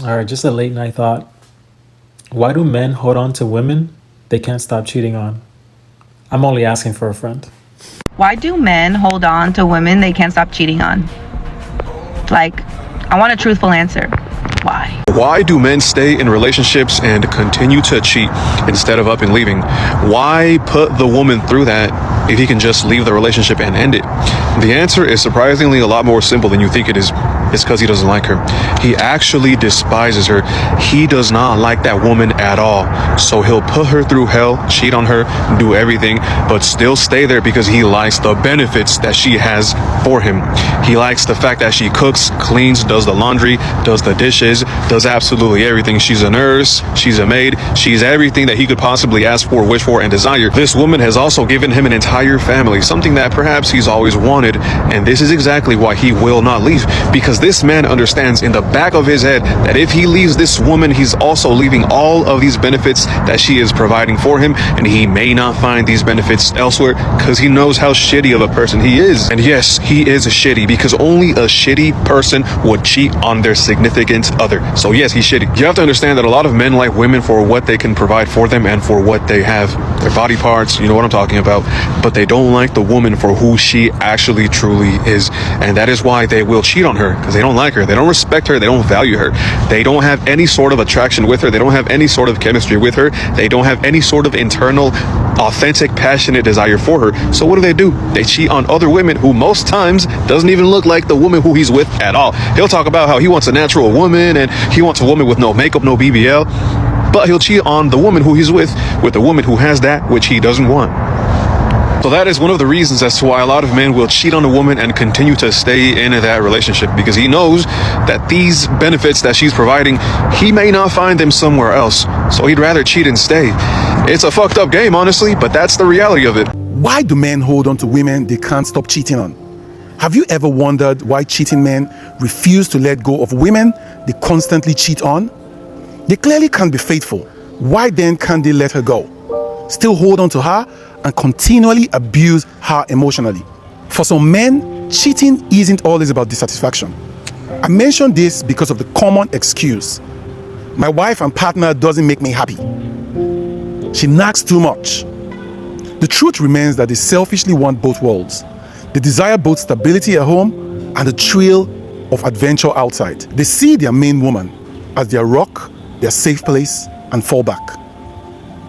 All right, just a late night thought. Why do men hold on to women they can't stop cheating on? I'm only asking for a friend. Why do men hold on to women they can't stop cheating on? Like, I want a truthful answer. Why? Why do men stay in relationships and continue to cheat instead of up and leaving? Why put the woman through that if he can just leave the relationship and end it? The answer is surprisingly a lot more simple than you think it is. It's because he doesn't like her. He actually despises her. He does not like that woman at all. So he'll put her through hell, cheat on her, do everything, but still stay there because he likes the benefits that she has for him. He likes the fact that she cooks, cleans, does the laundry, does the dishes, does absolutely everything. She's a nurse, she's a maid, she's everything that he could possibly ask for, wish for, and desire. This woman has also given him an entire family, something that perhaps he's always wanted, and this is exactly why he will not leave, because this man understands in the back of his head that if he leaves this woman, he's also leaving all of these benefits that she is providing for him, and he may not find these benefits elsewhere because he knows how shitty of a person he is. And yes, he is shitty because only a shitty person would cheat on their significant other. So yes, he's shitty. You have to understand that a lot of men like women for what they can provide for them and for what they have, their body parts, you know what I'm talking about, but they don't like the woman for who she actually truly is, and that is why they will cheat on her, because they don't like her, they don't respect her, they don't value her, they don't have any sort of attraction with her, they don't have any sort of chemistry with her, they don't have any sort of internal, authentic, passionate desire for her. So what do? They cheat on other women who most times doesn't even look like the woman who he's with at all. He'll talk about how he wants a natural woman and he wants a woman with no makeup, no BBL, but he'll cheat on the woman who he's with a woman who has that which he doesn't want. So that is one of the reasons as to why a lot of men will cheat on a woman and continue to stay in that relationship, because he knows that these benefits that she's providing, he may not find them somewhere else. So he'd rather cheat and stay. It's a fucked up game, honestly, but that's the reality of it. Why do men hold on to women they can't stop cheating on? Have you ever wondered why cheating men refuse to let go of women they constantly cheat on? They clearly can't be faithful. Why then can't they let her go? Still hold on to her and continually abuse her emotionally. For some men, cheating isn't always about dissatisfaction. I mention this because of the common excuse: my wife and partner doesn't make me happy. She nags too much. The truth remains that they selfishly want both worlds. They desire both stability at home and the thrill of adventure outside. They see their main woman as their rock, their safe place, and fallback.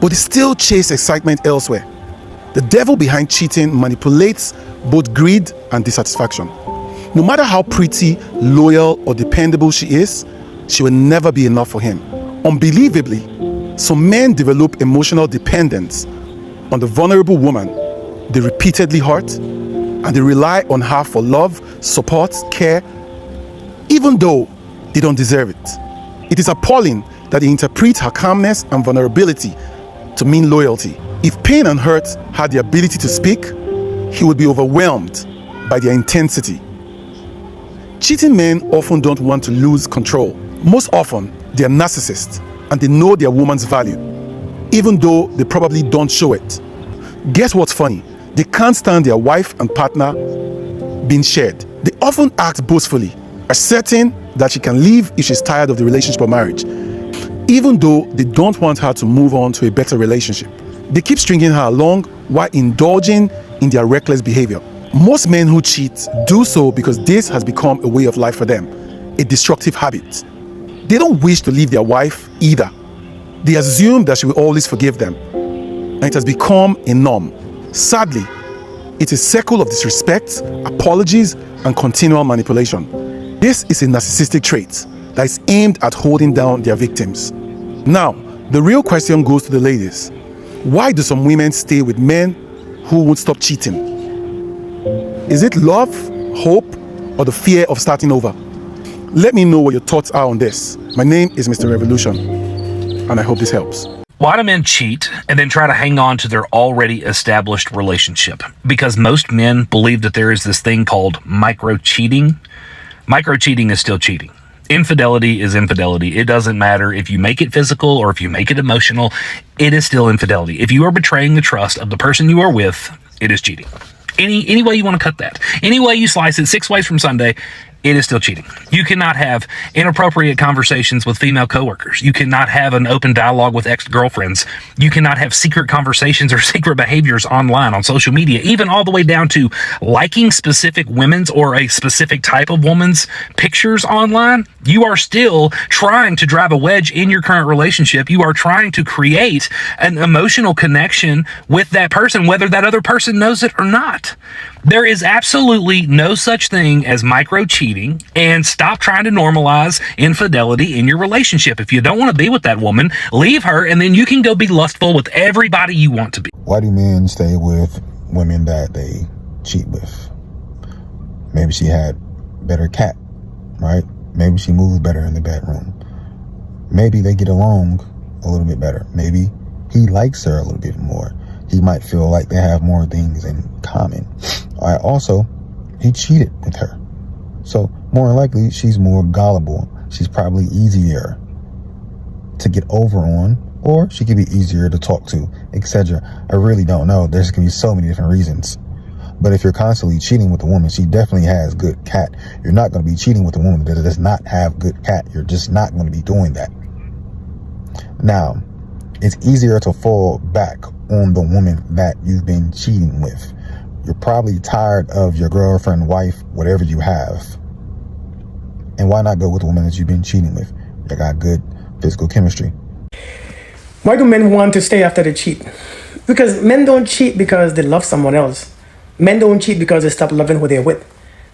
But they still chase excitement elsewhere. The devil behind cheating manipulates both greed and dissatisfaction. No matter how pretty, loyal, or dependable she is, she will never be enough for him. Unbelievably, some men develop emotional dependence on the vulnerable woman they repeatedly hurt, and they rely on her for love, support, care, even though they don't deserve it. It is appalling that they interpret her calmness and vulnerability to mean loyalty. If pain and hurt had the ability to speak, he would be overwhelmed by their intensity. Cheating men often don't want to lose control. Most often, they are narcissists and they know their woman's value, even though they probably don't show it. Guess what's funny? They can't stand their wife and partner being shared. They often act boastfully, asserting that she can leave if she's tired of the relationship or marriage, even though they don't want her to move on to a better relationship. They keep stringing her along while indulging in their reckless behavior. Most men who cheat do so because this has become a way of life for them, a destructive habit. They don't wish to leave their wife either. They assume that she will always forgive them, and it has become a norm. Sadly, it's a cycle of disrespect, apologies, and continual manipulation. This is a narcissistic trait that is aimed at holding down their victims. Now, the real question goes to the ladies. Why do some women stay with men who won't stop cheating? Is it love, hope, or the fear of starting over? Let me know what your thoughts are on this. My name is Mr. Revolution, and I hope this helps. Why do men cheat and then try to hang on to their already established relationship? Because most men believe that there is this thing called micro-cheating. Micro-cheating is still cheating. Infidelity is infidelity. It doesn't matter if you make it physical or if you make it emotional, it is still infidelity. If you are betraying the trust of the person you are with, it is cheating. Any way you want to cut that. Any way you slice it, 6 ways from Sunday, it is still cheating. You cannot have inappropriate conversations with female coworkers. You cannot have an open dialogue with ex-girlfriends. You cannot have secret conversations or secret behaviors online on social media, even all the way down to liking specific women's or a specific type of woman's pictures online. You are still trying to drive a wedge in your current relationship. You are trying to create an emotional connection with that person, whether that other person knows it or not. There is absolutely no such thing as micro cheating, and stop trying to normalize infidelity in your relationship. If you don't want to be with that woman, leave her, and then you can go be lustful with everybody you want to be. Why do men stay with women that they cheat with? Maybe she had better cat, right? Maybe she moves better in the bedroom. Maybe they get along a little bit better. Maybe he likes her a little bit more. He might feel like they have more things in common. All right, also, he cheated with her. So more likely, she's more gullible. She's probably easier to get over on, or she could be easier to talk to, etc. I really don't know. There's going to be so many different reasons. But if you're constantly cheating with a woman, she definitely has good cat. You're not going to be cheating with a woman that does not have good cat. You're just not going to be doing that. Now, it's easier to fall back on the woman that you've been cheating with. You're probably tired of your girlfriend, wife, whatever you have. And why not go with the woman that you've been cheating with? You got good physical chemistry. Why do men want to stay after they cheat? Because men don't cheat because they love someone else. Men don't cheat because they stop loving who they're with.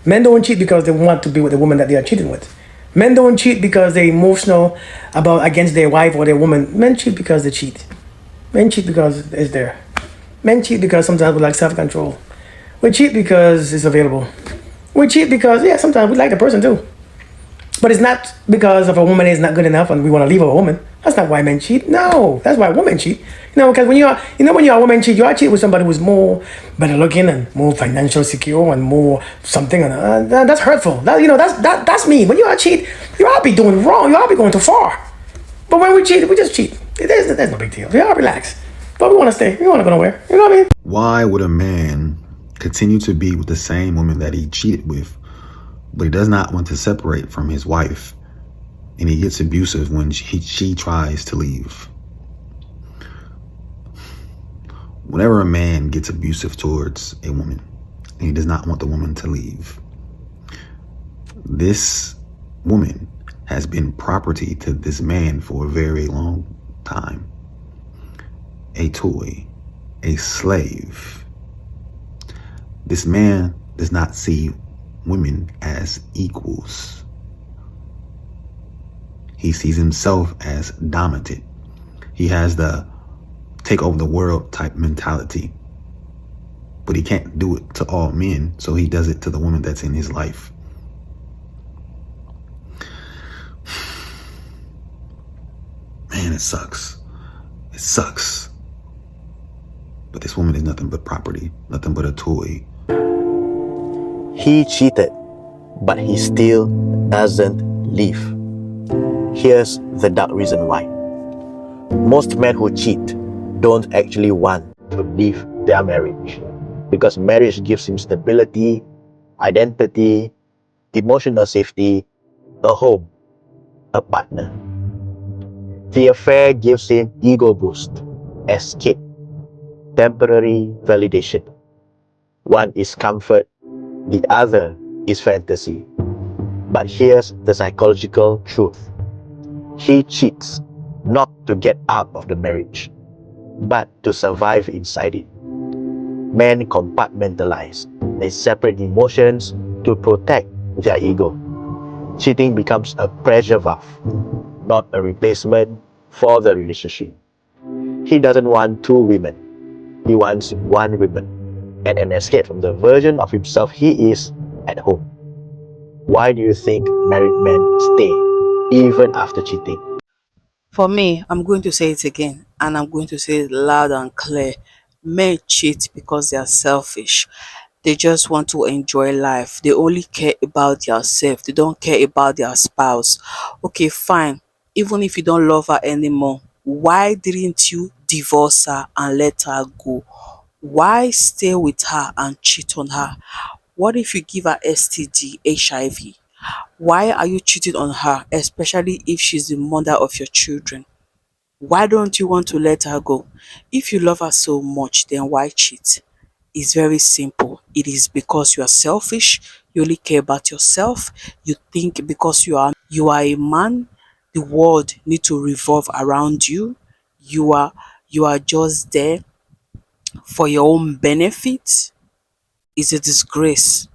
Men don't cheat because they want to be with the woman that they are cheating with. Men don't cheat because they're emotional against their wife or their woman. Men cheat because they cheat. Men cheat because it's there. Men cheat because sometimes we like self-control. We cheat because it's available. We cheat because, yeah, sometimes we like the person too. But it's not because of a woman is not good enough and we want to leave a woman. That's not why men cheat. No, that's why women cheat. Because when you're a woman cheat, you are cheating with somebody who's more better looking and more financially secure and more something. And that's hurtful. That's me. When you are cheat, you all be doing wrong. You all be going too far. But when we cheat, we just cheat. There's no big deal. We all relax. But we want to stay. We want to go nowhere. You know what I mean? Why would a man continue to be with the same woman that he cheated with, but he does not want to separate from his wife, and he gets abusive when she tries to leave? Whenever a man gets abusive towards a woman and he does not want the woman to leave, this woman has been property to this man for a very long time. A toy, a slave. This man does not see women as equals. He sees himself as dominant. He has the take over the world type mentality. But he can't do it to all men, so he does it to the woman that's in his life. Man, it sucks. It sucks. But this woman is nothing but property, nothing but a toy. He cheated, but he still doesn't leave. Here's the dark reason why. Most men who cheat don't actually want to leave their marriage, because marriage gives him stability, identity, emotional safety, a home, a partner. The affair gives him ego boost, escape, temporary validation. One is comfort, the other is fantasy. But here's the psychological truth. He cheats not to get out of the marriage, but to survive inside it. Men compartmentalize. They separate emotions to protect their ego. Cheating becomes a pressure valve, not a replacement for the relationship. He doesn't want two women. He wants one woman and an escape from the version of himself he is at home. Why do you think married men stay even after cheating? For me, I'm going to say it again, and I'm going to say it loud and clear. Men cheat because they are selfish. They just want to enjoy life. They only care about themselves. They don't care about their spouse. Okay, fine. Even if you don't love her anymore, why didn't you divorce her and let her go? Why stay with her and cheat on her? What if you give her STD, HIV? Why are you cheating on her, especially if she's the mother of your children? Why don't you want to let her go? If you love her so much, then why cheat? It's very simple. It is because you are selfish. You only care about yourself. You think because you are a man, the world need to revolve around you. You are just there for your own benefit. It's a disgrace.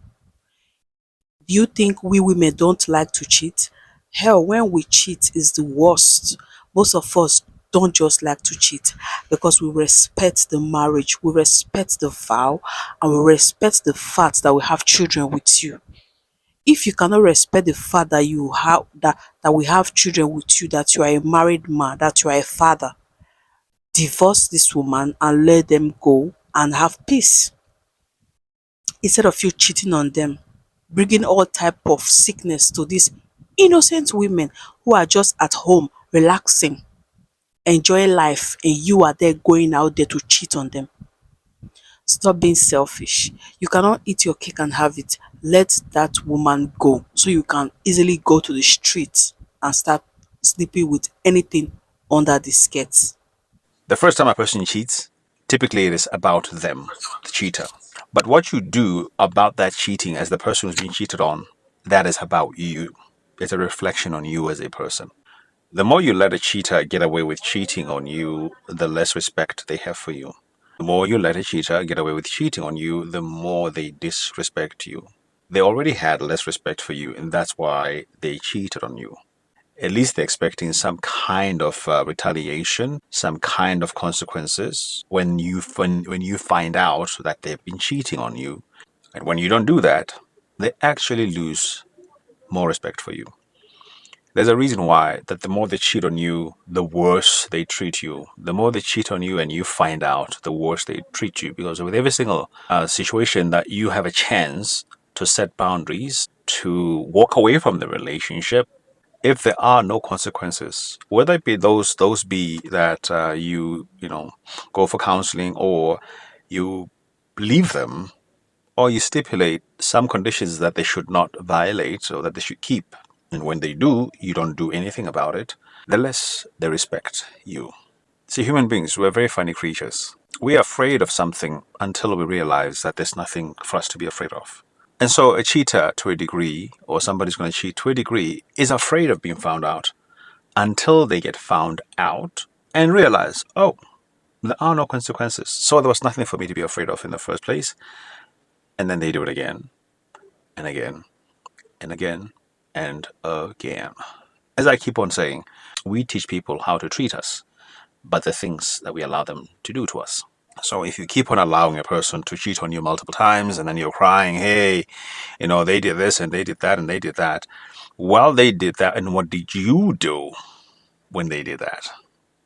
Do you think we women don't like to cheat? Hell, when we cheat is the worst. Most of us don't just like to cheat because we respect the marriage, we respect the vow, and we respect the fact that we have children with you. If you cannot respect the fact that you have that we have children with you, that you are a married man, that you are a father, divorce this woman and let them go and have peace. Instead of you cheating on them, bringing all type of sickness to these innocent women who are just at home relaxing, enjoying life, and you are there going out there to cheat on them. Stop being selfish. You cannot eat your cake and have it. Let that woman go so you can easily go to the street and start sleeping with anything under the skirts. The first time a person cheats, typically it is about them, the cheater. But what you do about that cheating as the person who's being cheated on, that is about you. It's a reflection on you as a person. The more you let a cheater get away with cheating on you, the less respect they have for you. The more you let a cheater get away with cheating on you, the more they disrespect you. They already had less respect for you, and that's why they cheated on you. At least they're expecting some kind of retaliation, some kind of consequences when you find out that they've been cheating on you. And when you don't do that, they actually lose more respect for you. There's a reason why that the more they cheat on you, the worse they treat you. The more they cheat on you and you find out, the worse they treat you. Because with every single situation that you have a chance to set boundaries, to walk away from the relationship, if there are no consequences, whether it be those be that you go for counseling, or you leave them, or you stipulate some conditions that they should not violate or that they should keep, and when they do, you don't do anything about it, the less they respect you. See, human beings, we're very funny creatures. We are afraid of something until we realize that there's nothing for us to be afraid of. And so a cheater to a degree, or somebody's going to cheat to a degree, is afraid of being found out until they get found out and realize, oh, there are no consequences. So there was nothing for me to be afraid of in the first place. And then they do it again and again and again and again. As I keep on saying, we teach people how to treat us, but the things that we allow them to do to us. So if you keep on allowing a person to cheat on you multiple times, and then you're crying, hey, they did this and they did that and they did that. Well, they did that, and what did you do when they did that?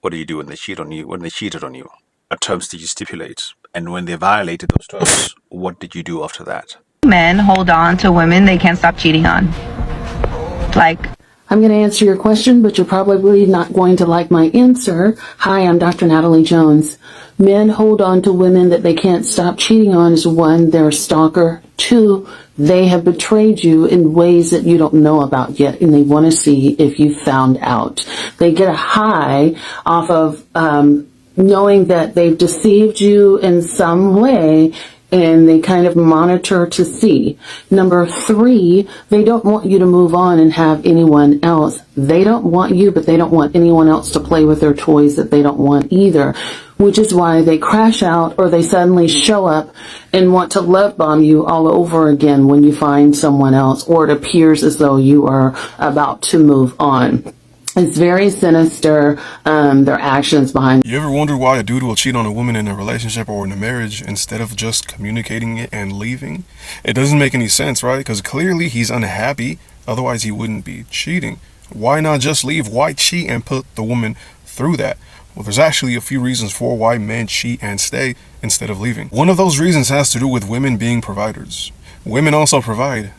What do you do when they cheat on you? When they cheated on you? What terms did you stipulate? And when they violated those terms, what did you do after that? Men hold on to women they can't stop cheating on. Like, I'm going to answer your question, but you're probably not going to like my answer. Hi, I'm Dr. Natalie Jones. Men hold on to women that they can't stop cheating on is one, they're a stalker. Two, they have betrayed you in ways that you don't know about yet, and they want to see if you found out. They get a high off of knowing that they've deceived you in some way, and they kind of monitor to see. Number three, they don't want you to move on and have anyone else. They don't want you, but they don't want anyone else to play with their toys that they don't want either, which is why they crash out, or they suddenly show up and want to love bomb you all over again when you find someone else, or it appears as though you are about to move on. It's very sinister, their actions behind. You ever wonder why a dude will cheat on a woman in a relationship or in a marriage instead of just communicating it and leaving? It doesn't make any sense, right? Because clearly he's unhappy, otherwise he wouldn't be cheating. Why not just leave? Why cheat and put the woman through that? Well, there's actually a few reasons for why men cheat and stay instead of leaving. One of those reasons has to do with women being providers. Women also provide.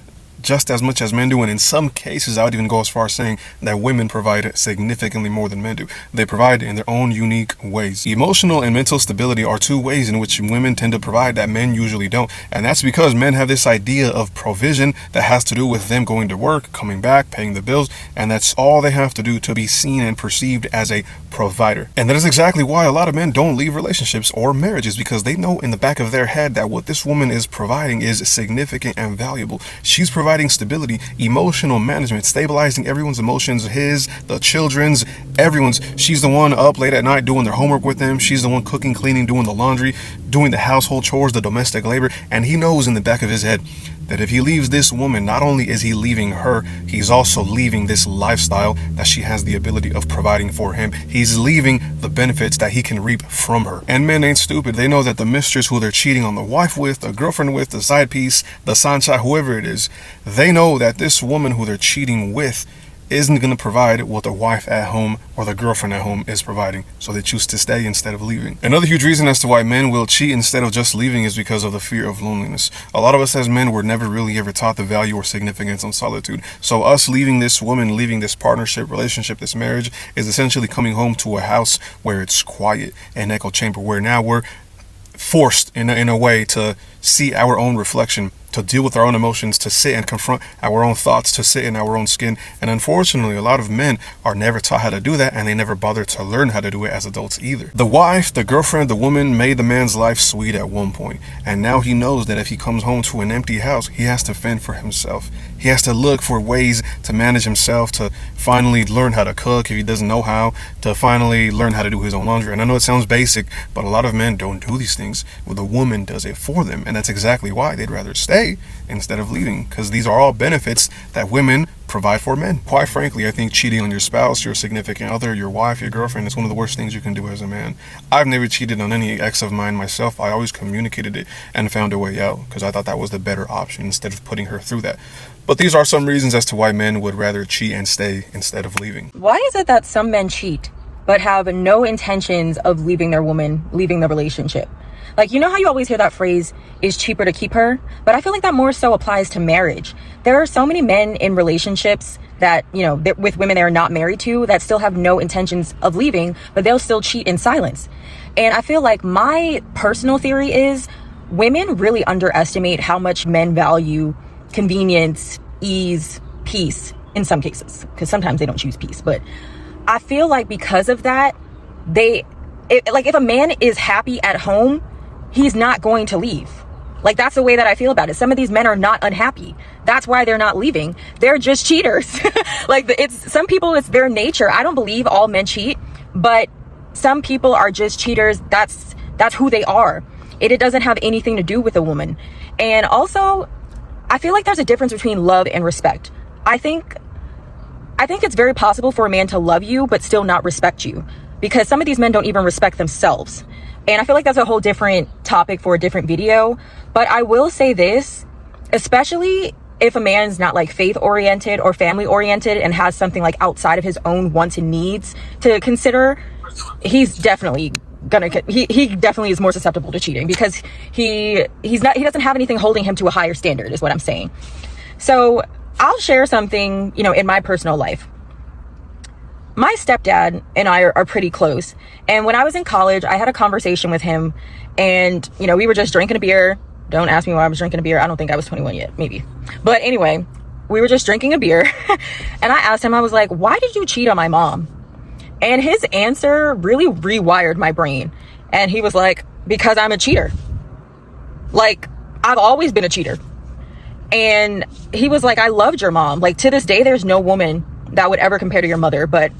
just as much as men do, and in some cases I would even go as far as saying that women provide significantly more than men do. They provide in their own unique ways. Emotional and mental stability are two ways in which women tend to provide that men usually don't, and that's because men have this idea of provision that has to do with them going to work, coming back, paying the bills, and that's all they have to do to be seen and perceived as a provider. And that is exactly why a lot of men don't leave relationships or marriages, because they know in the back of their head that what this woman is providing is significant and valuable. She's providing stability, emotional management, stabilizing everyone's emotions, his, the children's, everyone's. She's the one up late at night doing their homework with them. She's the one cooking, cleaning, doing the laundry, doing the household chores, the domestic labor. And he knows in the back of his head that if he leaves this woman, not only is he leaving her, he's also leaving this lifestyle that she has the ability of providing for him. He's leaving the benefits that he can reap from her. And men ain't stupid. They know that the mistress who they're cheating on the wife with, the girlfriend with, the side piece, the sancha, whoever it is, they know that this woman who they're cheating with isn't going to provide what the wife at home or the girlfriend at home is providing, so they choose to stay instead of leaving. Another huge reason as to why men will cheat instead of just leaving is because of the fear of loneliness. A lot of us as men were never really ever taught the value or significance on solitude, so us leaving this woman, leaving this partnership, relationship, this marriage, is essentially coming home to a house where it's quiet, an echo chamber, where now we're forced in a way to see our own reflection, to deal with our own emotions, to sit and confront our own thoughts, to sit in our own skin. And unfortunately, a lot of men are never taught how to do that, and they never bother to learn how to do it as adults either. The wife, the girlfriend, the woman made the man's life sweet at one point, and now he knows that if he comes home to an empty house, he has to fend for himself. He has to look for ways to manage himself, to finally learn how to cook if he doesn't know how, to finally learn how to do his own laundry. And I know it sounds basic, but a lot of men don't do these things. Well, the woman does it for them, and that's exactly why they'd rather stay instead of leaving, because these are all benefits that women provide for men. Quite frankly, I think cheating on your spouse, your significant other, your wife, your girlfriend is one of the worst things you can do as a man. I've never cheated on any ex of mine myself. I always communicated it and found a way out, because I thought that was the better option instead of putting her through that. But these are some reasons as to why men would rather cheat and stay instead of leaving. Why is it that some men cheat but have no intentions of leaving their woman, leaving the relationship? Like, you know how you always hear that phrase, is cheaper to keep her? But I feel like that more so applies to marriage. There are so many men in relationships that, you know, with women they're not married to, that still have no intentions of leaving, but they'll still cheat in silence. And I feel like my personal theory is women really underestimate how much men value convenience, ease, peace in some cases, because sometimes they don't choose peace. But I feel like because of that, if a man is happy at home, he's not going to leave. Like, that's the way that I feel about it. Some of these men are not unhappy. That's why they're not leaving. They're just cheaters. Like, some people, it's their nature. I don't believe all men cheat, but some people are just cheaters. That's who they are. It doesn't have anything to do with a woman. And also, I feel like there's a difference between love and respect. I think it's very possible for a man to love you but still not respect you, because some of these men don't even respect themselves. And I feel like that's a whole different topic for a different video. But I will say this, especially if a man's not like faith oriented or family oriented and has something like outside of his own wants and needs to consider, he's definitely he definitely is more susceptible to cheating, because he doesn't have anything holding him to a higher standard, is what I'm saying. So I'll share something, you know, in my personal life. My stepdad and I are pretty close. And when I was in college, I had a conversation with him, and, you know, we were just drinking a beer. Don't ask me why I was drinking a beer. I don't think I was 21 yet, maybe. But anyway, we were just drinking a beer. And I asked him, I was like, why did you cheat on my mom? And his answer really rewired my brain. And he was like, because I'm a cheater. Like, I've always been a cheater. And he was like, I loved your mom. Like, to this day, there's no woman that would ever compare to your mother, but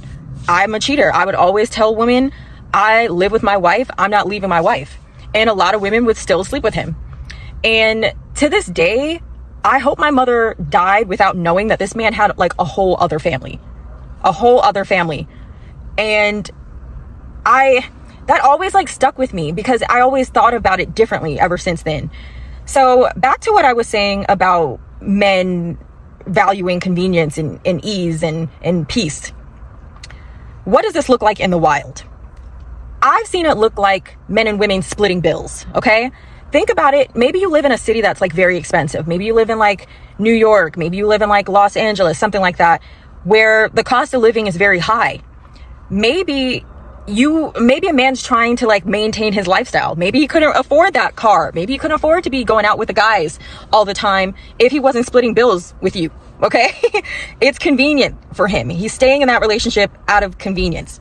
I'm a cheater. I would always tell women, I live with my wife, I'm not leaving my wife. And a lot of women would still sleep with him. And to this day, I hope my mother died without knowing that this man had like a whole other family. And that always like stuck with me, because I always thought about it differently ever since then. So back to what I was saying about men valuing convenience and ease and peace. What does this look like in the wild? I've seen it look like men and women splitting bills, okay? think about it. Maybe you live in a city that's like very expensive. Maybe you live in like New York. Maybe you live in like Los Angeles, something like that, where the cost of living is very high. Maybe a man's trying to like maintain his lifestyle. Maybe he couldn't afford that car. Maybe he couldn't afford to be going out with the guys all the time if he wasn't splitting bills with you. Okay. It's convenient for him. He's staying in that relationship out of convenience.